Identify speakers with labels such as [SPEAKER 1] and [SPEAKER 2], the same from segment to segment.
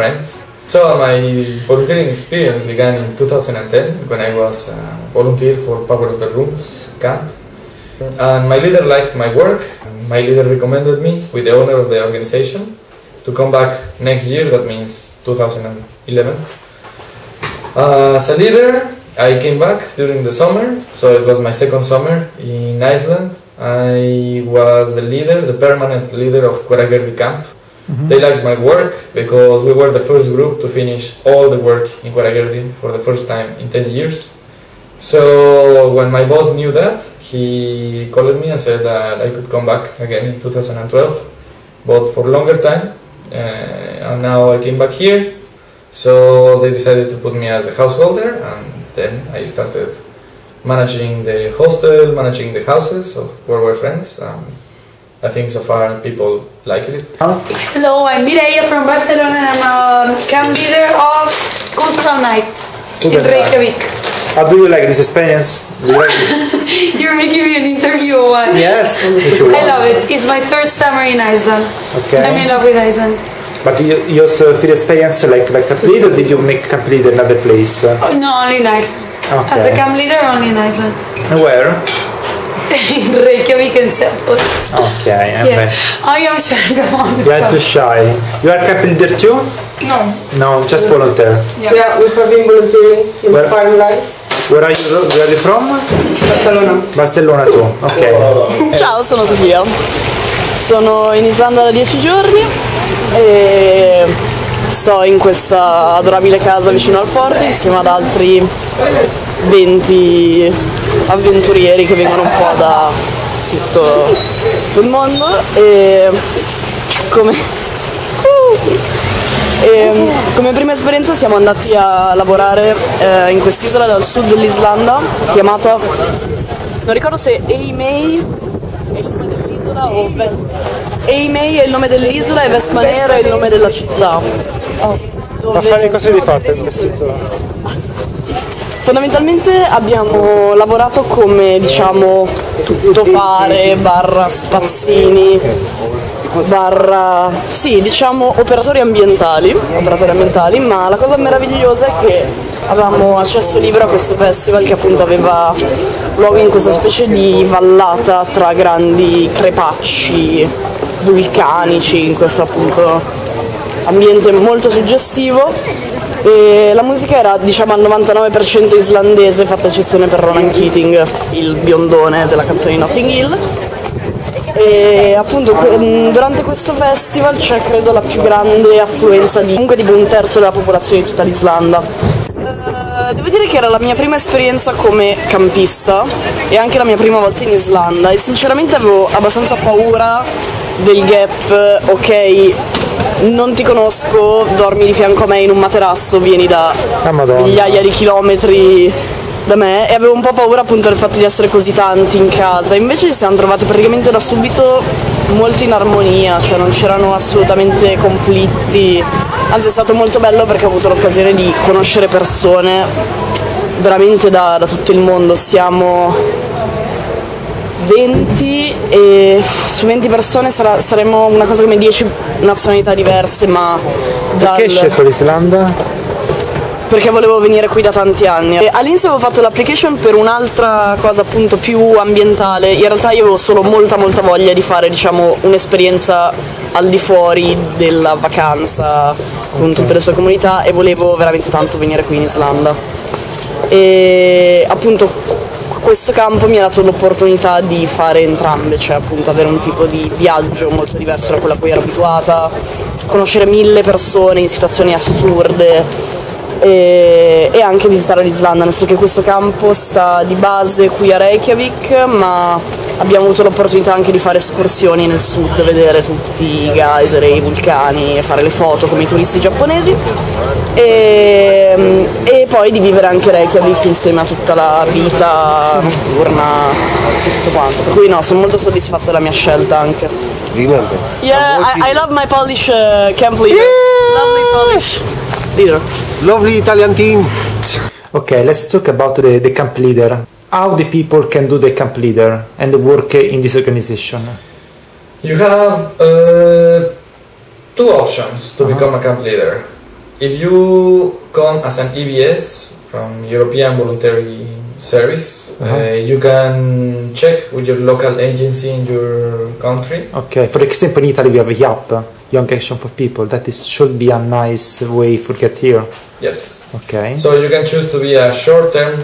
[SPEAKER 1] friends. So my volunteering experience began in 2010 when I was volunteer for Power of the Rooms camp. And my leader liked my work. My leader recommended me with the owner of the organization to come back next year, that means 2011. As a leader, I came back during the summer, so it was my second summer in Iceland. I was the leader, the permanent leader of Hveragerði camp. They liked my work because we were the first group to finish all the work in Hveragerði for the first time in 10 years. So when my boss knew that, he called me and said that I could come back again in 2012, but for a longer time. And now I came back here, so they decided to put me as a householder, and then I started managing the hostel, managing the houses of where we're friends. I think so far people like it.
[SPEAKER 2] Hello, I'm Mireia from Barcelona and I'm a camp leader of Cultural Night in Reykjavik.
[SPEAKER 3] How do you like this experience? Do you like this?
[SPEAKER 2] You're making me an interview.
[SPEAKER 3] Yes.
[SPEAKER 2] I love it. It's my third summer in Iceland. Okay. I'm in love with Iceland.
[SPEAKER 3] But you also feel experience like camp leader, or did you make camp leader in another place?
[SPEAKER 2] No, only in Iceland. Okay. As a camp leader, only in Iceland.
[SPEAKER 3] And where?
[SPEAKER 2] In Reykjavik and Selfoss.
[SPEAKER 3] Okay,
[SPEAKER 2] yeah. Oh, I'm shy. Come on.
[SPEAKER 3] You are too shy. You are camp leader too?
[SPEAKER 2] No.
[SPEAKER 3] No, just volunteer.
[SPEAKER 2] Yeah, we have been volunteering in farm life.
[SPEAKER 3] Where are you from?
[SPEAKER 2] Barcellona.
[SPEAKER 3] Barcellona too, ok.
[SPEAKER 4] Ciao, sono Sofia. Sono in Islanda da 10 giorni e sto in questa adorabile casa vicino al porto insieme ad altri 20 avventurieri che vengono un po' da tutto il mondo e come prima esperienza siamo andati a lavorare in quest'isola dal sud dell'Islanda chiamata, non ricordo se Eimei è il nome dell'isola o Eimei è il nome dell'isola e Vestmanera è il nome della città.
[SPEAKER 3] Ma fare cosa vi fate in quest'isola?
[SPEAKER 4] Fondamentalmente abbiamo lavorato come, diciamo, tutto fare, barra spazzini, barra, sì, diciamo operatori ambientali, ma la cosa meravigliosa è che avevamo accesso libero a questo festival che appunto aveva luogo in questa specie di vallata tra grandi crepacci vulcanici, in questo appunto ambiente molto suggestivo. E la musica era, diciamo, al 99% islandese, fatta eccezione per Ronan Keating, il biondone della canzone di Notting Hill. E appunto durante questo festival c'è credo la più grande affluenza di comunque tipo un terzo della popolazione di tutta l'Islanda. Devo dire che era la mia prima esperienza come campista e anche la mia prima volta in Islanda e sinceramente avevo abbastanza paura del gap, ok, non ti conosco, dormi di fianco a me in un materasso, vieni da migliaia di chilometri da me e avevo un po' paura appunto del fatto di essere così tanti in casa, invece ci siamo trovati praticamente da subito molto in armonia, cioè non c'erano assolutamente conflitti, anzi è stato molto bello perché ho avuto l'occasione di conoscere persone veramente da tutto il mondo, siamo 20 e su 20 persone saremo una cosa come 10 nazionalità diverse, ma
[SPEAKER 3] perché hai scelto l'Islanda?
[SPEAKER 4] Perché volevo venire qui da tanti anni. E all'inizio avevo fatto l'application per un'altra cosa appunto più ambientale, in realtà io avevo solo molta voglia di fare, diciamo, un'esperienza al di fuori della vacanza con tutte le sue comunità e volevo veramente tanto venire qui in Islanda. E appunto questo campo mi ha dato l'opportunità di fare entrambe, cioè appunto avere un tipo di viaggio molto diverso da quella a cui ero abituata, conoscere 1000 persone in situazioni assurde e anche visitare l'Islanda, nel senso che questo campo sta di base qui a Reykjavik, ma abbiamo avuto l'opportunità anche di fare escursioni nel sud, vedere tutti i geyser e i vulcani e fare le foto come i turisti giapponesi e poi di vivere anche Reykjavik insieme a tutta la vita notturna e tutto quanto, per cui no, sono molto soddisfatta della mia scelta anche.
[SPEAKER 5] Remember?
[SPEAKER 4] Yeah, I love my Polish camp leader. Yeah! Lovely Polish leader.
[SPEAKER 5] Lovely Italian team.
[SPEAKER 3] Okay, let's talk about the camp leader. How the people can do the camp leader and work in this organization?
[SPEAKER 1] You have two options to become a camp leader. if you come as an EVS from European Voluntary Service, you can check with your local agency in your country.
[SPEAKER 3] Okay, for example in Italy we have Y.A.P, Young Action for People. That should be a nice way to get here.
[SPEAKER 1] Yes.
[SPEAKER 3] Okay.
[SPEAKER 1] So you can choose to be a short-term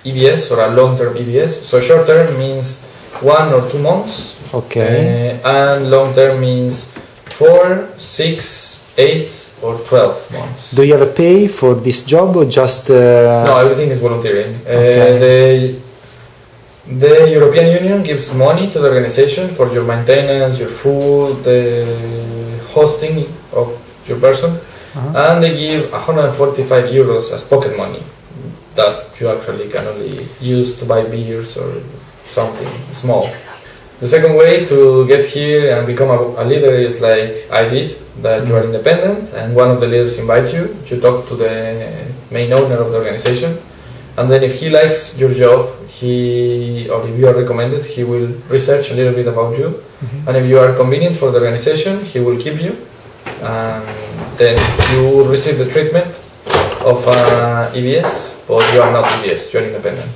[SPEAKER 1] EVS or a long-term EVS. So short-term means 1 or 2 months.
[SPEAKER 3] Okay.
[SPEAKER 1] And long-term means 4, 6, 8 or 12 months.
[SPEAKER 3] Do you have a pay for this job or just...
[SPEAKER 1] No, everything is volunteering.
[SPEAKER 3] Okay.
[SPEAKER 1] The European Union gives money to the organization for your maintenance, your food, the hosting of your person, and they give 145 euros as pocket money that you actually can only use to buy beers or something small. The second way to get here and become a leader is like I did, that you are independent and one of the leaders invite you, you talk to the main owner of the organization, and then if he likes your job, or if you are recommended, he will research a little bit about you, and if you are convenient for the organization, he will keep you, and then you receive the treatment of EVS, but you are not EVS, you are independent.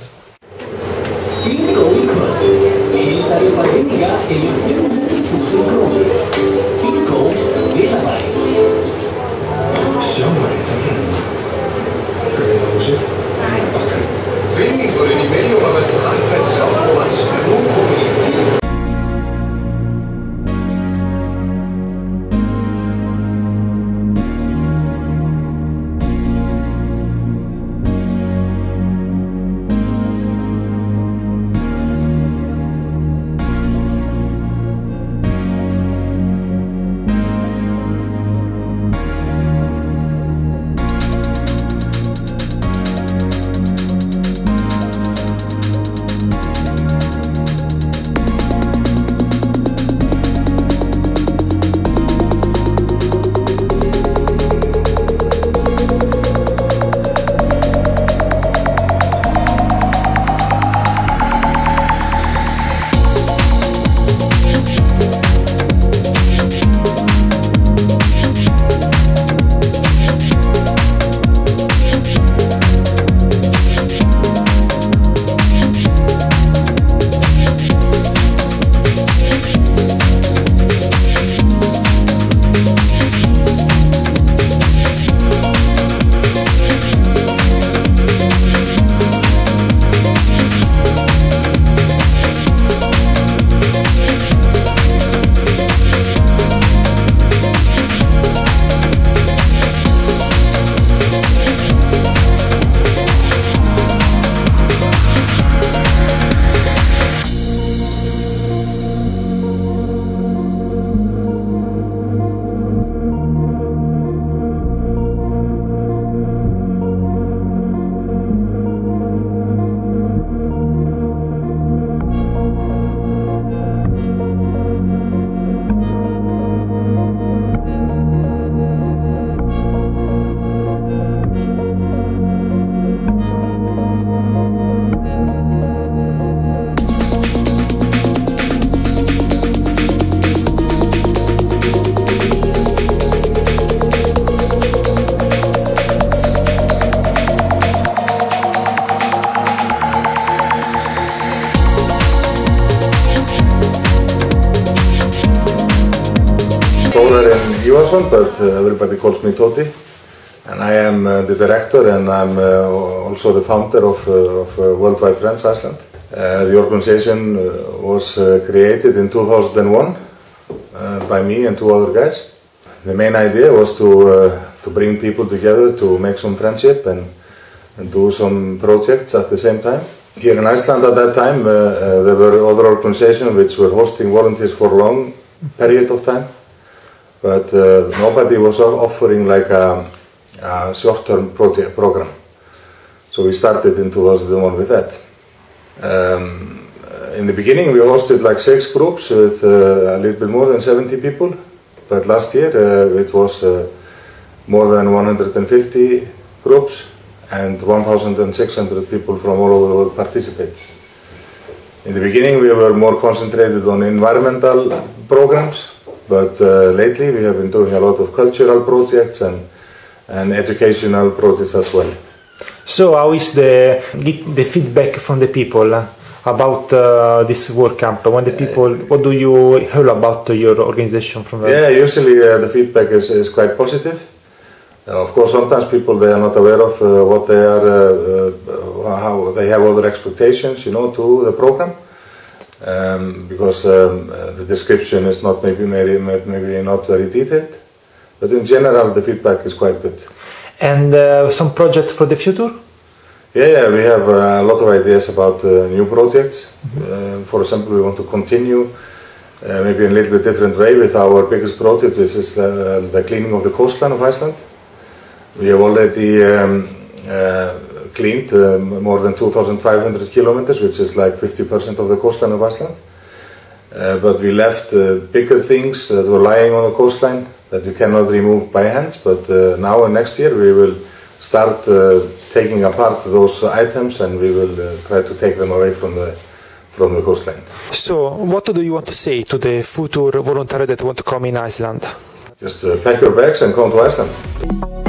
[SPEAKER 6] But everybody calls me Toti, and I am the director, and I'm also the founder of Worldwide Friends Iceland. The organization was created in 2001 by me and 2 other guys. The main idea was to bring people together to make some friendship and do some projects at the same time. Here in Iceland at that time, there were other organizations which were hosting volunteers for a long period of time. But nobody was offering like a short-term program. So we started in 2001 with that. In the beginning we hosted like 6 groups with a little bit more than 70 people. But last year it was more than 150 groups and 1,600 people from all over the world participate. In the beginning we were more concentrated on environmental programs, but lately we have been doing a lot of cultural projects and educational projects as well.
[SPEAKER 3] So how is the feedback from the people about this work camp? When the people, what do you hear about your organization from them?
[SPEAKER 6] Yeah, usually the feedback is quite positive. Of course, sometimes people, they are not aware of what they are, how they have other expectations, you know, to the program, because the description is not maybe not very detailed. But in general, the feedback is quite good.
[SPEAKER 3] And some project for the future?
[SPEAKER 6] Yeah, we have a lot of ideas about new projects. For example, we want to continue maybe in a little bit different way with our biggest project, which is the cleaning of the coastline of Iceland. We have already cleaned more than 2,500 kilometers, which is like 50% of the coastline of Iceland. But we left bigger things that were lying on the coastline that we cannot remove by hands. But now and next year we will start taking apart those items, and we will try to take them away from the coastline.
[SPEAKER 3] So, what do you want to say to the future voluntary that want to come in Iceland?
[SPEAKER 6] Just pack your bags and come to Iceland.